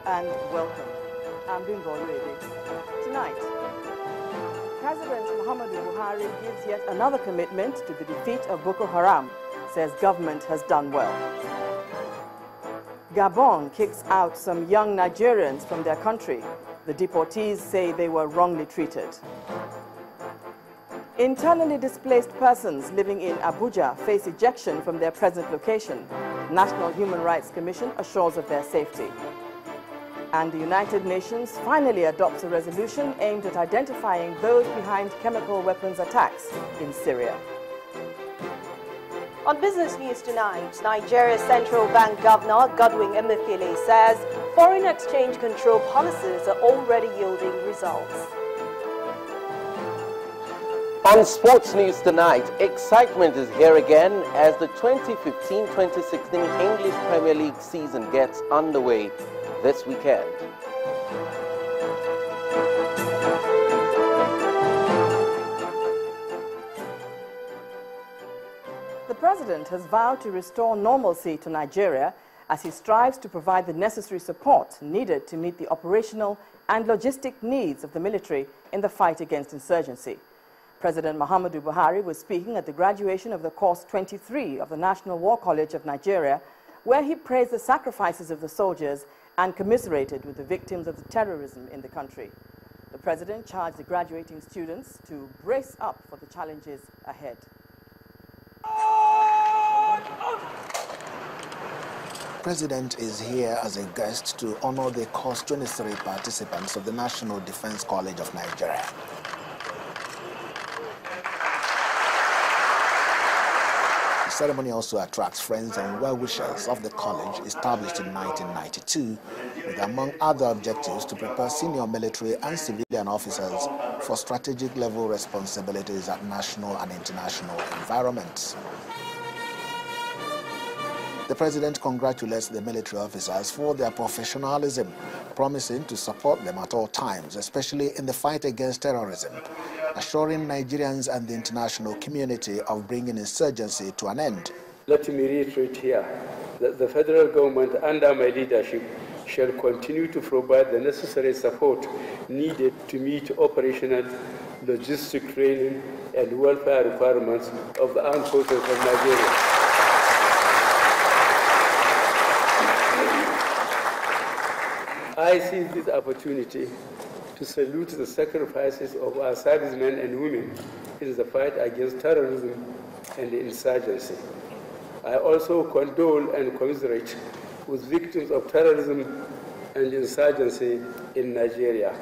and welcome. I'm Bimbo Luede. Tonight, President Muhammadu Buhari gives yet another commitment to the defeat of Boko Haram, says government has done well. Gabon kicks out some young Nigerians from their country. The deportees say they were wrongly treated. Internally displaced persons living in Abuja face ejection from their present location. National Human Rights Commission assures of their safety. And the United Nations finally adopts a resolution aimed at identifying those behind chemical weapons attacks in Syria. On Business News tonight, Nigeria's Central Bank Governor Godwin Emefiele says foreign exchange control policies are already yielding results. On Sports News tonight, excitement is here again as the 2015-2016 English Premier League season gets underway this weekend. The President has vowed to restore normalcy to Nigeria as he strives to provide the necessary support needed to meet the operational and logistic needs of the military in the fight against insurgency. President Muhammadu Buhari was speaking at the graduation of the course 23 of the National War College of Nigeria, where he praised the sacrifices of the soldiers and commiserated with the victims of the terrorism in the country. The President charged the graduating students to brace up for the challenges ahead. The President is here as a guest to honor the course 23 participants of the National Defense College of Nigeria. The ceremony also attracts friends and well-wishers of the college, established in 1992, with, among other objectives, to prepare senior military and civilian officers for strategic level responsibilities at national and international environments. The President congratulates the military officers for their professionalism, promising to support them at all times, especially in the fight against terrorism, assuring Nigerians and the international community of bringing insurgency to an end. Let me reiterate here that the federal government, under my leadership, shall continue to provide the necessary support needed to meet operational, logistic training, and welfare requirements of the armed forces of Nigeria. I seize this opportunity to salute the sacrifices of our servicemen and women in the fight against terrorism and insurgency. I also condole and commiserate with victims of terrorism and insurgency in Nigeria.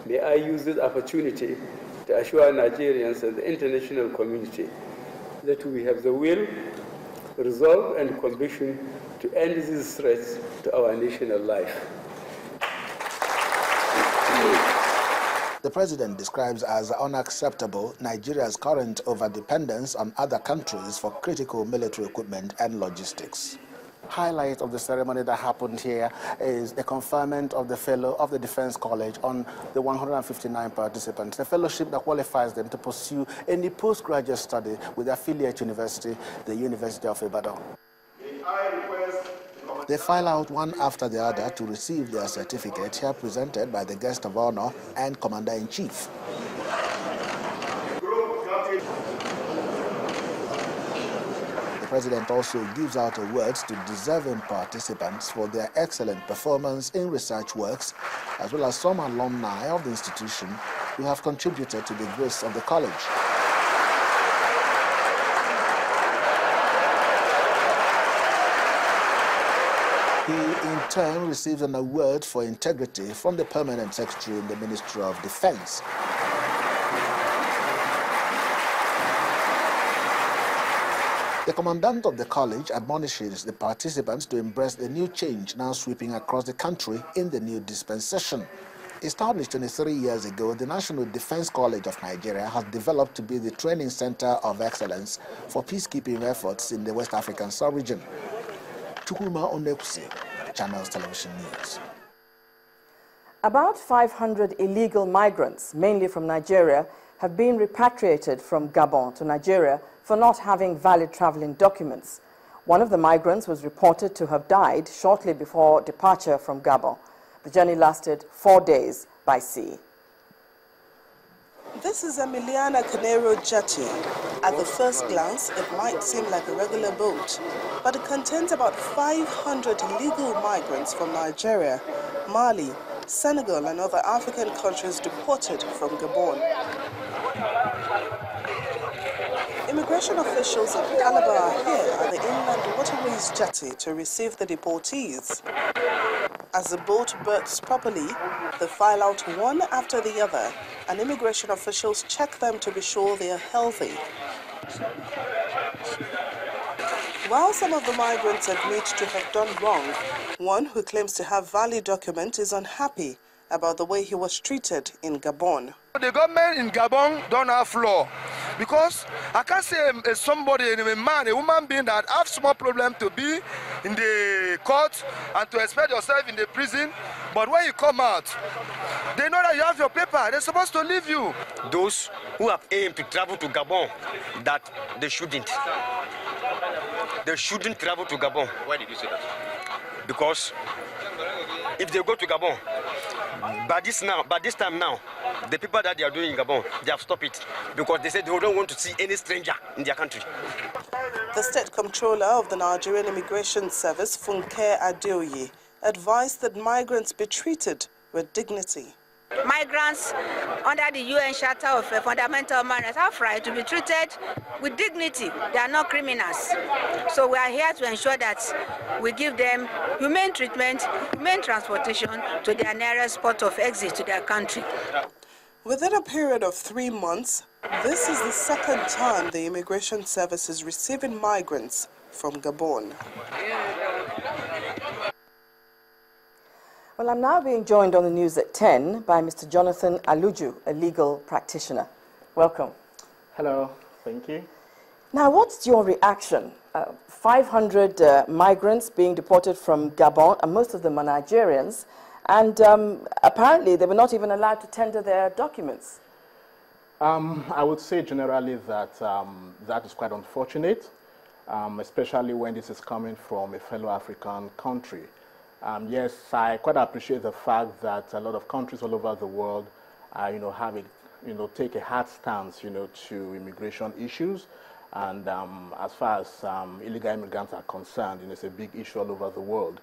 May I use this opportunity to assure Nigerians and the international community that we have the will, resolve, and conviction to end these threats to our national life. The President describes as unacceptable Nigeria's current overdependence on other countries for critical military equipment and logistics. Highlight of the ceremony that happened here is the conferment of the Fellow of the Defense College on the 159 participants, a fellowship that qualifies them to pursue any postgraduate study with affiliate university, the University of Ibadan. They file out one after the other to receive their certificate, here presented by the guest of honor and Commander-in-Chief. The President also gives out awards to deserving participants for their excellent performance in research works, as well as some alumni of the institution who have contributed to the grace of the college. He, in turn, receives an award for integrity from the Permanent Secretary in the Ministry of Defense. The commandant of the college admonishes the participants to embrace the new change now sweeping across the country in the new dispensation. Established 23 years ago, the National Defense College of Nigeria has developed to be the training center of excellence for peacekeeping efforts in the West African sub-region. Chukwuma Onekusi, Channels Television News. About 500 illegal migrants, mainly from Nigeria, have been repatriated from Gabon to Nigeria for not having valid traveling documents. One of the migrants was reported to have died shortly before departure from Gabon. The journey lasted 4 days by sea. This is Emiliana Canero Jetty. At the first glance, it might seem like a regular boat, but it contains about 500 illegal migrants from Nigeria, Mali, Senegal and other African countries deported from Gabon. Immigration officials in Calabar are here at the inland waterways jetty to receive the deportees. As the boat berths properly, they file out one after the other, and immigration officials check them to be sure they are healthy. While some of the migrants admit to have done wrong, one who claims to have valid documents is unhappy about the way he was treated in Gabon. The government in Gabon don't have law, because I can't say somebody, a man, a human being that have small problem to be in the court and to expect yourself in the prison, but when you come out, they know that you have your paper, they're supposed to leave you. Those who have aimed to travel to Gabon, that they shouldn't. They shouldn't travel to Gabon. Why did you say that? Because if they go to Gabon, by this time now, the people that they are doing in Gabon, they have stopped it because they said they don't want to see any stranger in their country. The State Comptroller of the Nigerian Immigration Service, Funke Adeoye, advised that migrants be treated with dignity. Migrants under the UN Charter of Fundamental Rights have right to be treated with dignity. They are not criminals. So we are here to ensure that we give them humane treatment, humane transportation to their nearest port of exit to their country. Within a period of 3 months, this is the second time the Immigration Service is receiving migrants from Gabon. Well, I'm now being joined on the news at 10 by Mr. Jonathan Aluju, a legal practitioner. Welcome. Hello, thank you. Now, what's your reaction? 500 migrants being deported from Gabon, and most of them are Nigerians, and apparently they were not even allowed to tender their documents. I would say generally that that is quite unfortunate, especially when this is coming from a fellow African country. Yes, I quite appreciate the fact that a lot of countries all over the world, take a hard stance, to immigration issues. And as far as illegal immigrants are concerned, it's a big issue all over the world.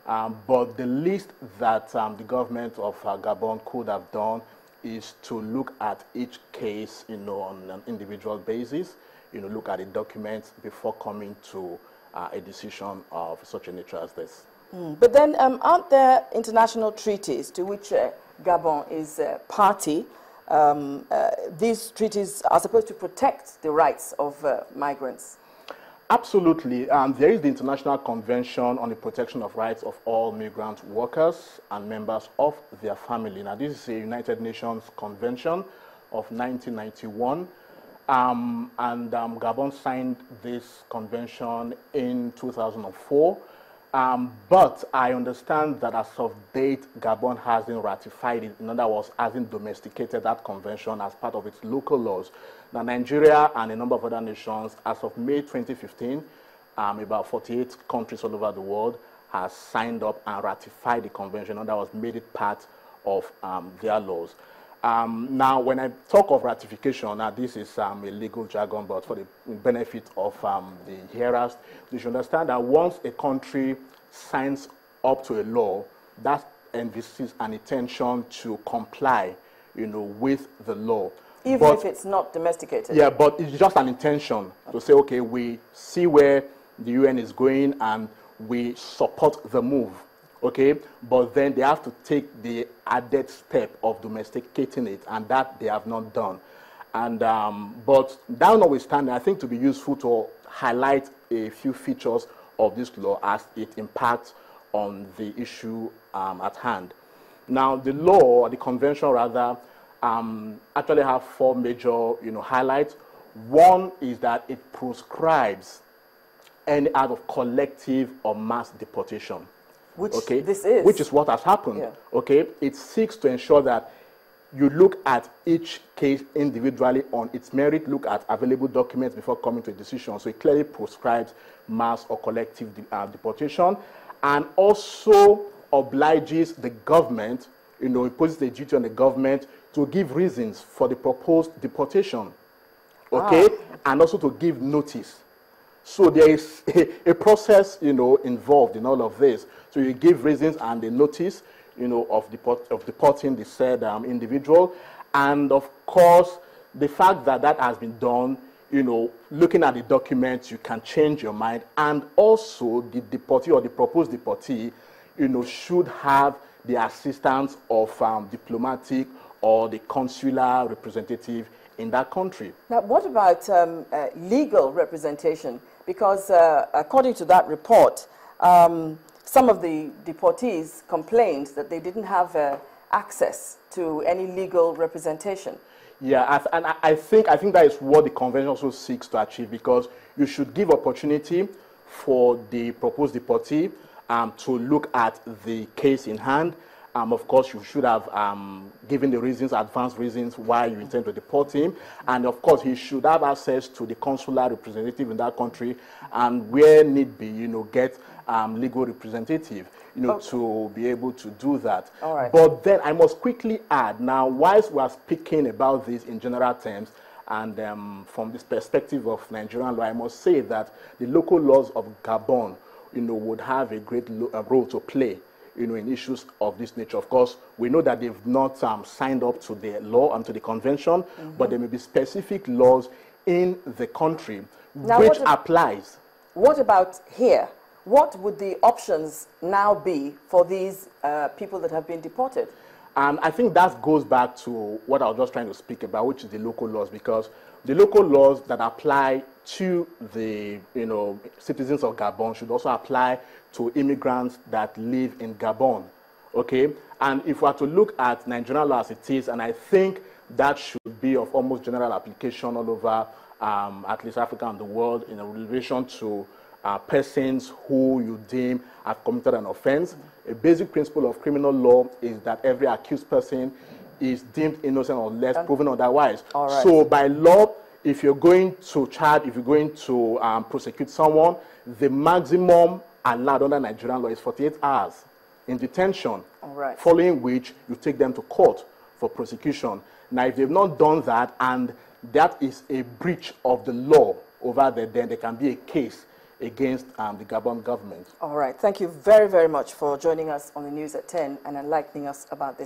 But the least that the government of Gabon could have done is to look at each case, on an individual basis, look at the documents before coming to a decision of such a nature as this. But then aren't there international treaties to which Gabon is party? These treaties are supposed to protect the rights of migrants. Absolutely. There is the International Convention on the Protection of Rights of All Migrant Workers and Members of their Family. Now, this is a United Nations Convention of 1991. Gabon signed this convention in 2004. But I understand that as of date, Gabon hasn't ratified it. In other words, hasn't domesticated that convention as part of its local laws. Now, Nigeria and a number of other nations, as of May 2015, about 48 countries all over the world has signed up and ratified the convention. In other words, made it part of their laws. Now, when I talk of ratification, now this is a legal jargon, but for the benefit of the hearers, you should understand that once a country signs up to a law, that envisages an intention to comply, with the law. Even if it's not domesticated? Yeah, but it's just an intention to say, okay, we see where the UN is going and we support the move. Okay, but then they have to take the added step of domesticating it, and that they have not done. And but that notwithstanding, I think to be useful to highlight a few features of this law as it impacts on the issue at hand. Now, the law, or the convention rather, actually have 4 major highlights. One is that it proscribes any act of collective or mass deportation. Which okay, this is. Which is what has happened. Yeah. Okay, it seeks to ensure that you look at each case individually on its merit, look at available documents before coming to a decision. So it clearly proscribes mass or collective deportation, and also obliges the government, imposes a duty on the government to give reasons for the proposed deportation, okay, and also to give notice. So there is a process, involved in all of this. So you give reasons and the notice, of deporting the said individual, and of course, the fact that that has been done, looking at the documents, you can change your mind, and also the deportee or the proposed deportee, should have the assistance of diplomatic or the consular representative in that country. Now, what about legal representation? Because according to that report, some of the deportees complained that they didn't have access to any legal representation. Yeah, and I think that is what the convention also seeks to achieve, because you should give opportunity for the proposed deportee to look at the case in hand. Of course, you should have given the reasons, advanced reasons why you intend to deport him. And of course, he should have access to the consular representative in that country, and where need be, get legal representative, to be able to do that. All right. But then I must quickly add, now, whilst we are speaking about this in general terms, and from this perspective of Nigerian law, I must say that the local laws of Gabon, would have a great role to play, in issues of this nature. Of course, we know that they've not signed up to the law and to the convention, but there may be specific laws in the country now, which applies. What about here? What would the options now be for these people that have been deported? I think that goes back to what I was just trying to speak about, which is the local laws, because the local laws that apply to the citizens of Gabon should also apply to immigrants that live in Gabon, okay? And if we are to look at Nigerian law as it is, and I think that should be of almost general application all over, at least Africa and the world, in relation to persons who you deem have committed an offense. A basic principle of criminal law is that every accused person is deemed innocent unless proven otherwise. All right. So by law, if you're going to charge, if you're going to prosecute someone, the maximum allowed under Nigerian law is 48 hours in detention, all right, following which you take them to court for prosecution. Now, if they've not done that, and that is a breach of the law over there, then there can be a case against the Gabon government. All right. Thank you very, very much for joining us on the news at 10 and enlightening us about this.